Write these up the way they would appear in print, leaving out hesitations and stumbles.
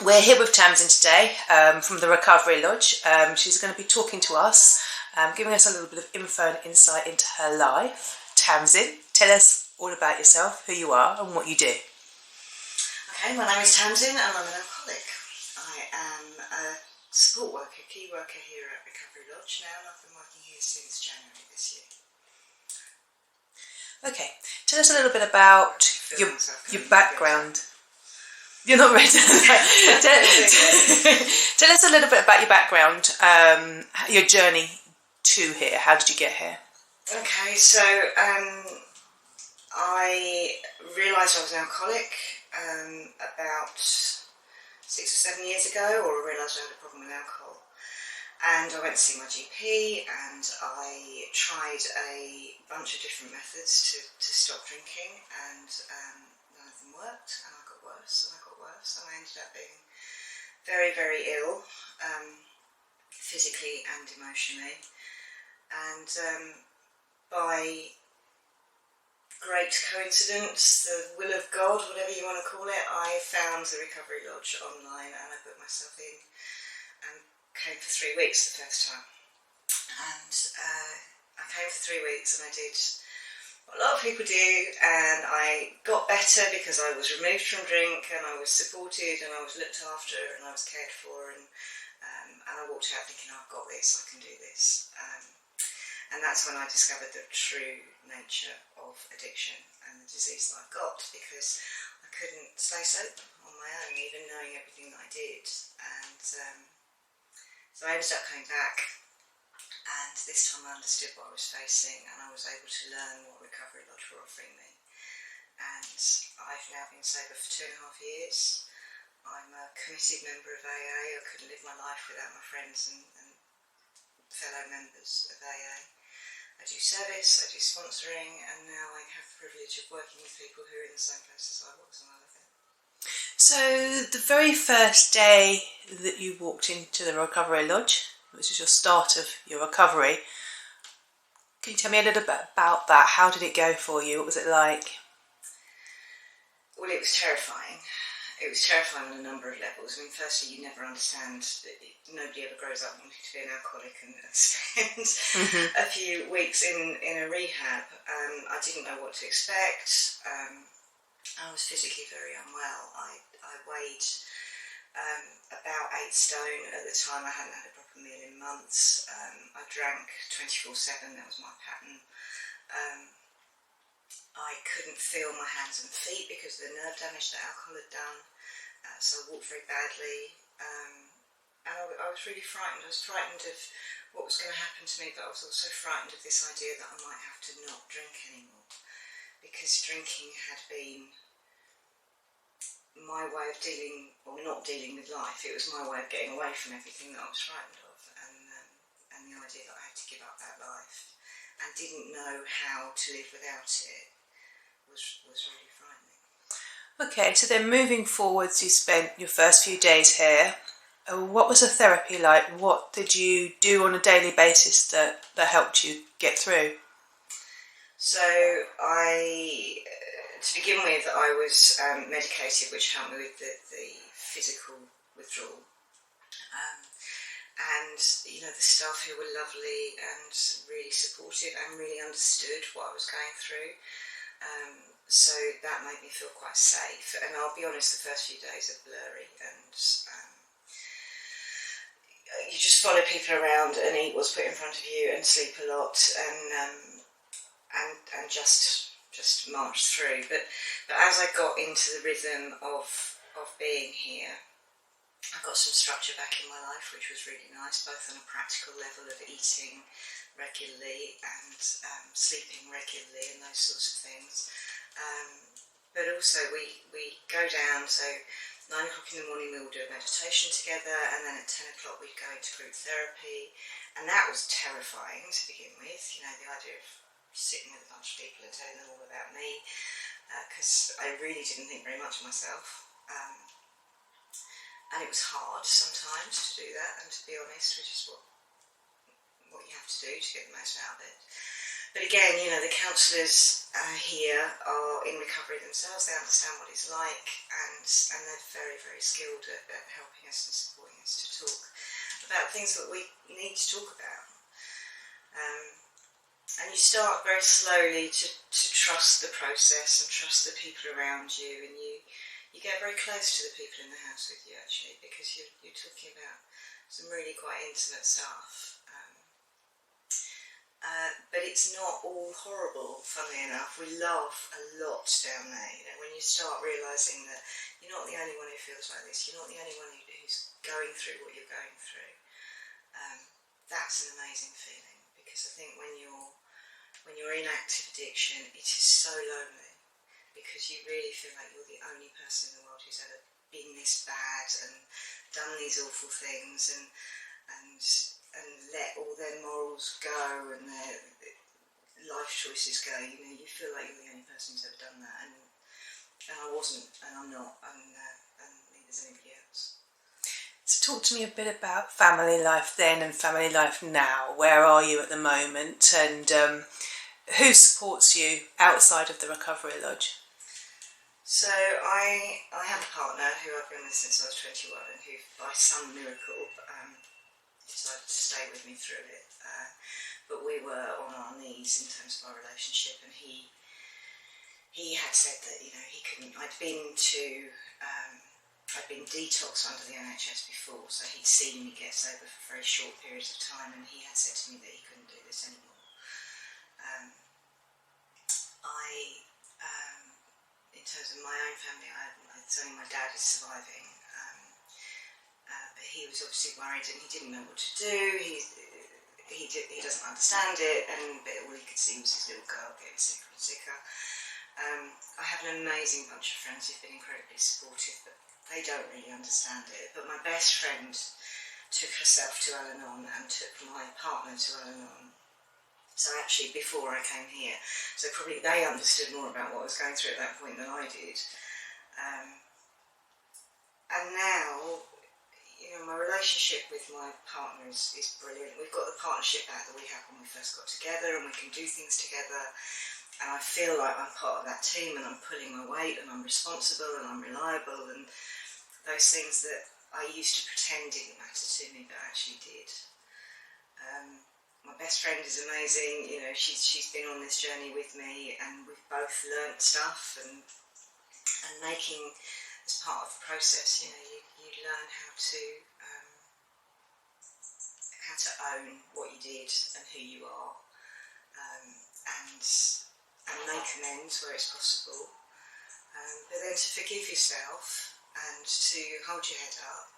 We're here with Tamsin today from the Recovery Lodge. She's going to be talking to us, giving us a little bit of info and insight into her life. Tamsin, tell us all about yourself, who you are and what you do. Okay, my name is Tamsin and I'm an alcoholic. I am a support worker, key worker here at Recovery Lodge now, and I've been working here since January this year. Okay, tell us a little bit about your background. You're not ready. Tell us a little bit about your background, your journey to here. How did you get here? Okay, so I realised I was an alcoholic about 6 or 7 years ago, or I realised I had a problem with alcohol. And I went to see my GP and I tried a bunch of different methods to stop drinking, and none of them worked, and I got worse and I got worse, and I ended up being very, very ill, physically and emotionally. And by great coincidence, the will of God, whatever you want to call it, I found the Recovery Lodge online and I put myself in and came for 3 weeks the first time. And I came for 3 weeks and I did what a lot of people do, and I got better because I was removed from drink and I was supported and I was looked after and I was cared for, and I walked out thinking, I've got this, I can do this. And that's when I discovered the true nature of addiction and the disease that I've got, because I couldn't stay sober on my own, even knowing everything that I did. And so I ended up coming back, and this time I understood what I was facing and I was able to learn what Recovery Lodge were offering me. And I've now been sober for 2.5 years. I'm a committed member of AA. I couldn't live my life without my friends and fellow members of AA. I do service, I do sponsoring, and now I have the privilege of working with people who are in the same place as I was, and I love it. So the very first day that you walked into the Recovery Lodge, which is your start of your recovery, can you tell me a little bit about that? How did it go for you? What was it like? Well, it was terrifying. It was terrifying on a number of levels. I mean, firstly, you never understand, nobody ever grows up wanting to be an alcoholic and spends a few weeks in a rehab. I didn't know what to expect. I was physically very unwell. I weighed about 8 stone at the time. I hadn't had a proper meal in months. I drank 24/7, that was my pattern. I couldn't feel my hands and feet because of the nerve damage that alcohol had done, so I walked very badly, and I was really frightened. I was frightened of what was going to happen to me, but I was also frightened of this idea that I might have to not drink anymore, because drinking had been my way of dealing, or not dealing with life. It was my way of getting away from everything that I was frightened of, and the idea that I had to give up that life and didn't know how to live without it was really frightening. Okay, so then moving forwards, you spent your first few days here. What was the therapy like? What did you do on a daily basis that helped you get through? So to begin with, I was medicated, which helped me with the physical withdrawal. And, you know, the staff here were lovely and really supportive and really understood what I was going through. So that made me feel quite safe. And I'll be honest, the first few days are blurry, and you just follow people around and eat what's put in front of you and sleep a lot and just march through. But as I got into the rhythm of being here, I got some structure back in my life, which was really nice, both on a practical level of eating regularly and sleeping regularly and those sorts of things. But also we go down, so 9 o'clock in the morning we all do a meditation together, and then at 10 o'clock we go into group therapy, and that was terrifying to begin with, you know, the idea of sitting with a bunch of people and telling them all about me, because I really didn't think very much of myself. And it was hard sometimes to do that, and to be honest, which is what you have to do to get the most out of it. But again, the counsellors here are in recovery themselves. They understand what it's like, and they're very, very skilled at helping us and supporting us to talk about things that we need to talk about. And you start very slowly to trust the process and trust the people around you, and you get very close to the people in the house with you, actually, because you're talking about some really quite intimate stuff. But it's not all horrible, funnily enough. We laugh a lot down there, when you start realising that you're not the only one who feels like this, you're not the only one who's going through what you're going through. That's an amazing feeling, because I think when you're in active addiction, it is so lonely, because you really feel like you're the only person in the world who's ever been this bad and done these awful things and let all their morals go and their life choices go. You feel like you're the only person who's ever done that, and I wasn't, and I'm not, and neither's anybody else. So talk to me a bit about family life then and family life now. Where are you at the moment, and who supports you outside of the Recovery Lodge? So I have a partner who I've been with since I was 21, and who, by some miracle, decided to stay with me through it. But we were on our knees in terms of our relationship, and he had said that he couldn't. I'd been detoxed under the NHS before, so he'd seen me get sober for very short periods of time, and he had said to me that he couldn't do this anymore. In terms of my own family, it's only my dad is surviving. But he was obviously worried, and he didn't know what to do. He doesn't understand it, but all he could see was his little girl getting sicker and sicker. I have an amazing bunch of friends who've been incredibly supportive, but they don't really understand it. But my best friend took herself to Al-Anon and took my partner to Al-Anon. So actually, before I came here, so probably they understood more about what I was going through at that point than I did. And now, my relationship with my partner is brilliant. We've got the partnership back that we had when we first got together, and we can do things together. And I feel like I'm part of that team, and I'm pulling my weight, and I'm responsible, and I'm reliable, and those things that I used to pretend didn't matter to me, but actually did. My best friend is amazing. She's been on this journey with me, and we've both learnt stuff, and making, as part of the process, you learn how to own what you did and who you are, and make amends where it's possible, but then to forgive yourself and to hold your head up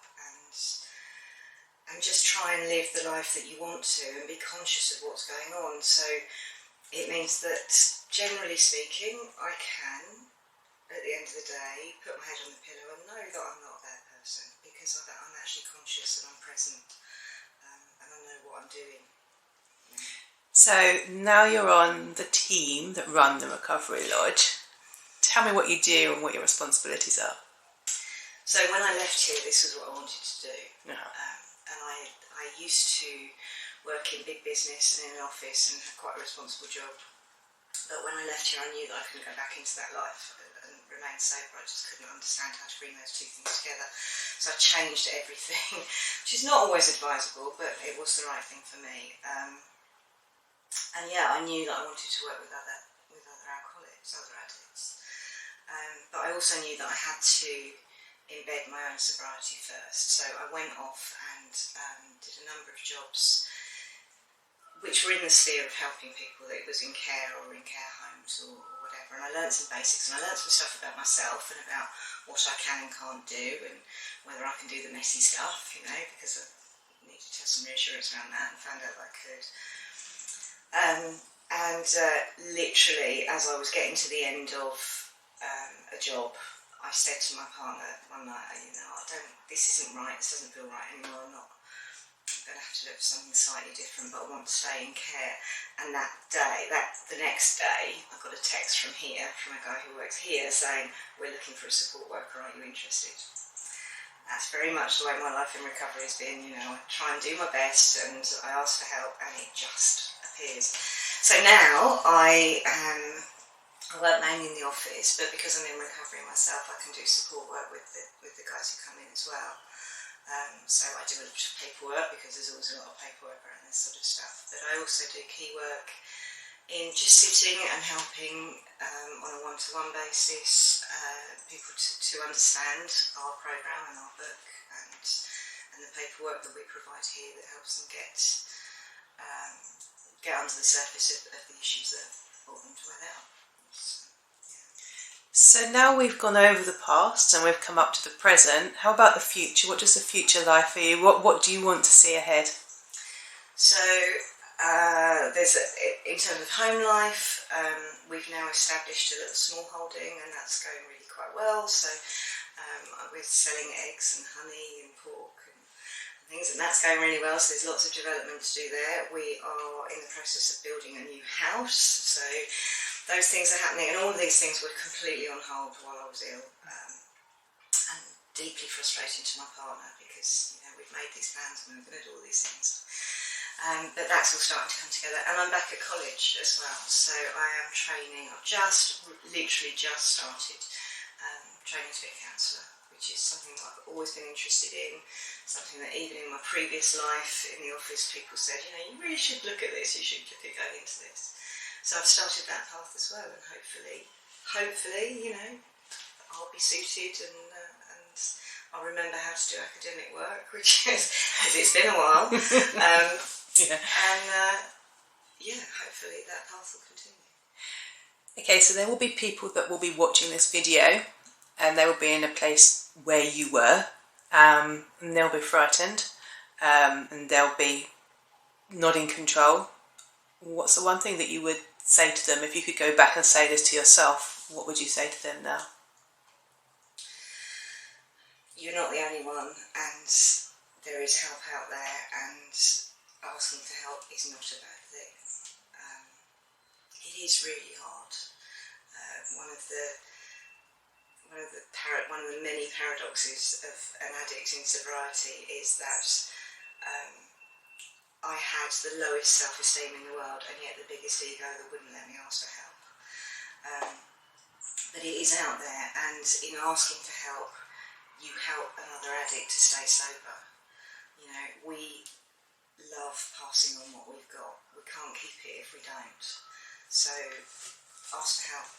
and just try and live the life that you want to, and be conscious of what's going on. So it means that, generally speaking, I can, at the end of the day, put my head on the pillow and know that I'm not a bad person, because I'm actually conscious and I'm present, and I know what I'm doing. So now you're on the team that run the Recovery Lodge. Tell me what you do and what your responsibilities are. So when I left here, this was what I wanted to do. And I used to work in big business and in an office and had quite a responsible job. But when I left here, I knew that I couldn't go back into that life and remain sober. I just couldn't understand how to bring those two things together. So I changed everything, which is not always advisable, but it was the right thing for me. And yeah, I knew that I wanted to work with other alcoholics, other addicts. But I also knew that I had to embed my own sobriety first. So I went off and did a number of jobs which were in the sphere of helping people, that it was in care or in care homes or whatever. And I learned some basics, and I learned some stuff about myself and about what I can and can't do, and whether I can do the messy stuff, because I needed to have some reassurance around that, and found out that I could. Literally, as I was getting to the end of a job, I said to my partner one night, this isn't right, this doesn't feel right anymore, I'm going to have to look for something slightly different, but I want to stay in care. And the next day, I got a text from a guy who works here, saying, we're looking for a support worker, are you interested? That's very much the way my life in recovery has been. I try and do my best, and I ask for help, and it just appears. So now I work mainly in the office, but because I'm in recovery myself, I can do support work with the guys who come in as well. So I do a lot of paperwork because there's always a lot of paperwork around this sort of stuff. But I also do key work in just sitting and helping on a one-to-one basis people to understand our programme and our book and the paperwork that we provide here that helps them get under the surface of the issues that have brought them to where they are. So now we've gone over the past and we've come up to the present. How about the future? What does the future lie for you? What do you want to see ahead? So there's in terms of home life, we've now established a little small holding, and that's going really quite well. So we're selling eggs and honey and pork and things, and that's going really well. So there's lots of development to do there. We are in the process of building a new house, so those things are happening, and all of these things were completely on hold while I was ill, and deeply frustrating to my partner because we've made these plans and we're going to do all these things. But that's all starting to come together, and I'm back at college as well. So I am training. I've literally just started training to be a counsellor, which is something that I've always been interested in. Something that even in my previous life in the office, people said, you really should look at this. You should look at going into this. So I've started that path as well, and hopefully, I'll be suited and I'll remember how to do academic work, which is, because it's been a while. Hopefully that path will continue. Okay, so there will be people that will be watching this video, and they will be in a place where you were, and they'll be frightened, and they'll be not in control. What's the one thing that you would say to them if you could go back and say this to yourself? What would you say to them now? You're not the only one, and there is help out there, and asking for help is not a bad thing. It is really hard. One of the many paradoxes of an addict in sobriety is that I had the lowest self-esteem in the world, and yet the biggest ego that wouldn't let me ask for help. But it is out there, and in asking for help, you help another addict to stay sober. We love passing on what we've got. We can't keep it if we don't. So ask for help.